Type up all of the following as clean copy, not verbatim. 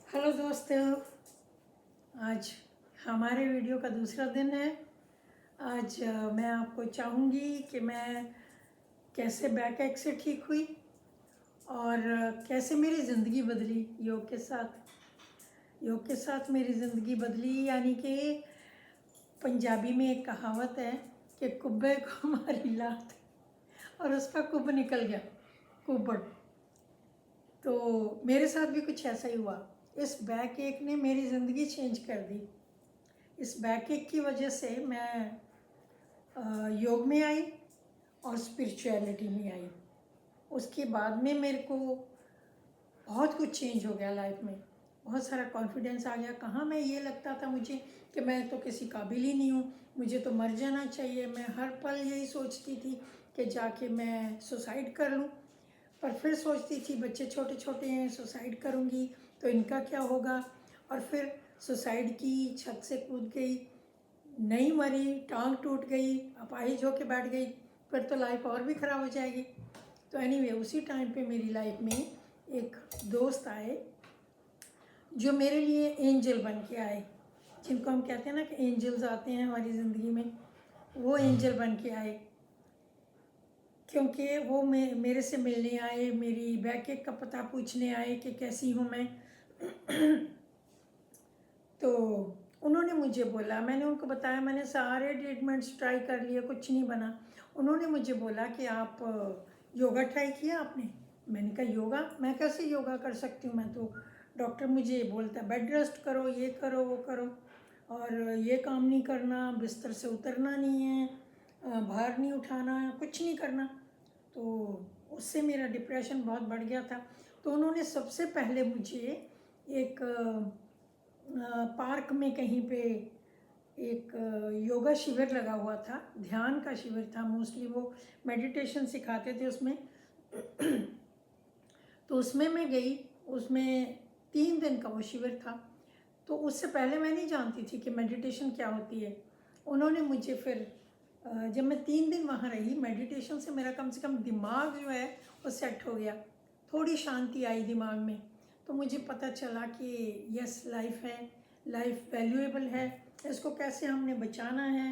Hello दोस्तों, आज हमारे वीडियो का दूसरा दिन है। आज मैं आपको चाहूँगी कि मैं कैसे बैक एक से ठीक हुई और कैसे मेरी ज़िंदगी बदली योग के साथ मेरी ज़िंदगी बदली। यानी कि पंजाबी में एक कहावत है कि कुब्बे को मारी लात और उसका कुब निकल गया, कुब्बड़। तो मेरे साथ भी कुछ ऐसा ही हुआ। इस बैक एक ने मेरी ज़िंदगी चेंज कर दी। इस बैक एक की वजह से मैं योग में आई और स्पिरिचुअलिटी में आई। उसके बाद में मेरे को बहुत कुछ चेंज हो गया लाइफ में। बहुत सारा कॉन्फिडेंस आ गया। कहाँ मैं ये लगता था मुझे कि मैं तो किसी काबिल ही नहीं हूँ, मुझे तो मर जाना चाहिए। मैं हर पल यही सोचती थी कि जाके मैं सुसाइड कर लूँ। पर फिर सोचती थी बच्चे छोटे छोटे हैं, सुसाइड करूँगी तो इनका क्या होगा। और फिर सुसाइड की, छत से कूद गई, नहीं मरी, टांग टूट गई, अपाहिज होके बैठ गई, फिर तो लाइफ और भी ख़राब हो जाएगी। तो एनीवे उसी टाइम पे मेरी लाइफ में एक दोस्त आए जो मेरे लिए एंजल बन के आए। जिनको हम कहते हैं ना कि एंजल्स आते हैं हमारी ज़िंदगी में, वो एंजल बन के आए। क्योंकि वो मेरे से मिलने आए, मेरी बैक एक का पता पूछने आए कि कैसी हूँ मैं। तो उन्होंने मुझे बोला, मैंने उनको बताया मैंने सारे ट्रीटमेंट्स ट्राई कर लिए, कुछ नहीं बना। उन्होंने मुझे बोला कि आप योगा ट्राई किया आपने। मैंने कहा योगा, मैं कैसे योगा कर सकती हूँ, मैं तो डॉक्टर मुझे बोलता बेड रेस्ट करो, ये करो, वो करो, और ये काम नहीं करना, बिस्तर से उतरना नहीं है, भार नहीं उठाना, कुछ नहीं करना। तो उससे मेरा डिप्रेशन बहुत बढ़ गया था। तो उन्होंने सबसे पहले मुझे एक पार्क में कहीं पे एक योगा शिविर लगा हुआ था, ध्यान का शिविर था। मोस्टली वो मेडिटेशन सिखाते थे उसमें। तो उसमें मैं गई। उसमें 3 दिन का वो शिविर था। तो उससे पहले मैं नहीं जानती थी कि मेडिटेशन क्या होती है। उन्होंने मुझे फिर जब मैं 3 दिन वहाँ रही, मेडिटेशन से मेरा कम से कम दिमाग जो है वो सेट हो गया, थोड़ी शांति आई दिमाग में। तो मुझे पता चला कि यस, लाइफ है, लाइफ वैल्यूएबल है, इसको कैसे हमने बचाना है।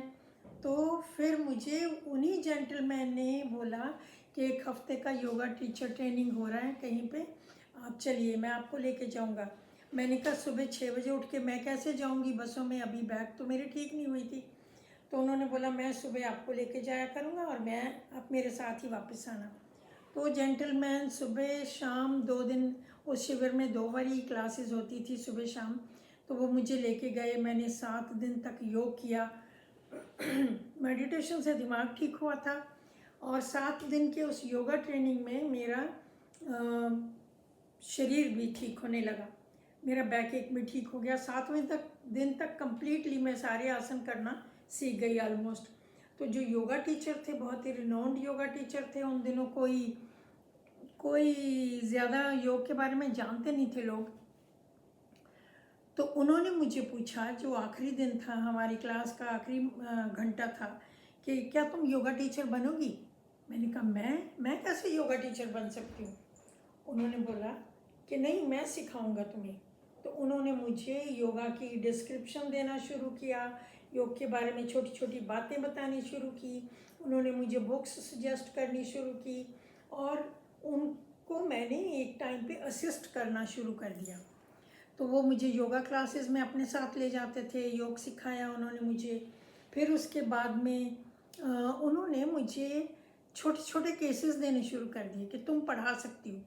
तो फिर मुझे उन्हीं जेंटलमैन ने बोला कि 1 हफ्ते का योगा टीचर ट्रेनिंग हो रहा है कहीं पे, आप चलिए, मैं आपको लेके जाऊंगा। मैंने कहा सुबह 6 बजे उठ के मैं कैसे जाऊंगी बसों में, अभी बैग तो मेरी ठीक नहीं हुई थी। तो उन्होंने बोला मैं सुबह आपको लेके जाया करूँगा और मैं आप मेरे साथ ही वापस आना। तो जेंटलमैन सुबह शाम 2 दिन, उस शिविर में 2 बारी क्लासेस होती थी, सुबह शाम। तो वो मुझे लेके गए। मैंने 7 दिन तक योग किया। मेडिटेशन से दिमाग ठीक हुआ था। और 7 दिन के उस योगा ट्रेनिंग में मेरा शरीर भी ठीक होने लगा। मेरा बैक एक भी ठीक हो गया। 7वें दिन तक कंप्लीटली मैं सारे आसन करना सीख गई ऑलमोस्ट। तो जो योगा टीचर थे, बहुत ही रिनाउंड योगा टीचर थे। उन दिनों कोई कोई ज़्यादा योग के बारे में जानते नहीं थे लोग। तो उन्होंने मुझे पूछा, जो आखिरी दिन था, हमारी क्लास का आखिरी घंटा था, कि क्या तुम योगा टीचर बनोगी। मैंने कहा मैं कैसे योगा टीचर बन सकती हूँ। उन्होंने बोला कि नहीं, मैं सिखाऊंगा तुम्हें। तो उन्होंने मुझे योगा की डिस्क्रिप्शन देना शुरू किया, योग के बारे में छोटी छोटी बातें बतानी शुरू की। उन्होंने मुझे बुक्स सजेस्ट करनी शुरू की और उनको मैंने एक टाइम पे असिस्ट करना शुरू कर दिया। तो वो मुझे योगा क्लासेस में अपने साथ ले जाते थे, योग सिखाया उन्होंने मुझे। फिर उसके बाद में उन्होंने मुझे छोटे छोटे केसेस देने शुरू कर दिए कि तुम पढ़ा सकती हो।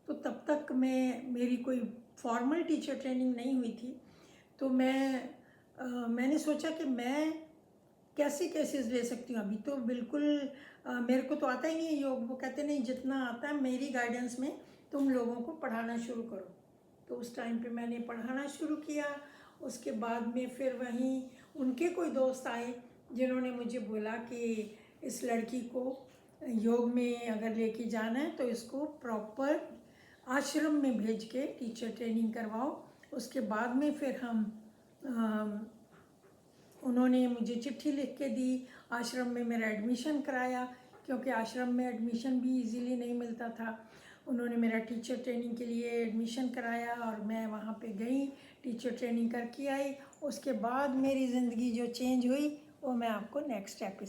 तो तब तक मेरी कोई फॉर्मल टीचर ट्रेनिंग नहीं हुई थी। तो मैंने सोचा कि मैं कैसे केसेस ले सकती हूँ। अभी तो बिल्कुल मेरे को तो आता ही नहीं है योग। वो कहते नहीं, जितना आता है मेरी गाइडेंस में तुम लोगों को पढ़ाना शुरू करो। तो उस टाइम पे मैंने पढ़ाना शुरू किया। उसके बाद में फिर वहीं उनके कोई दोस्त आए जिन्होंने मुझे बोला कि इस लड़की को योग में अगर लेके जाना है तो इसको प्रॉपर आश्रम में भेज के टीचर ट्रेनिंग करवाओ। उसके बाद में फिर उन्होंने मुझे चिट्ठी लिख के दी, आश्रम में मेरा एडमिशन कराया, क्योंकि आश्रम में एडमिशन भी इजीली नहीं मिलता था। उन्होंने मेरा टीचर ट्रेनिंग के लिए एडमिशन कराया और मैं वहाँ पे गई, टीचर ट्रेनिंग करके आई। उसके बाद मेरी ज़िंदगी जो चेंज हुई वो मैं आपको नेक्स्ट एपिसोड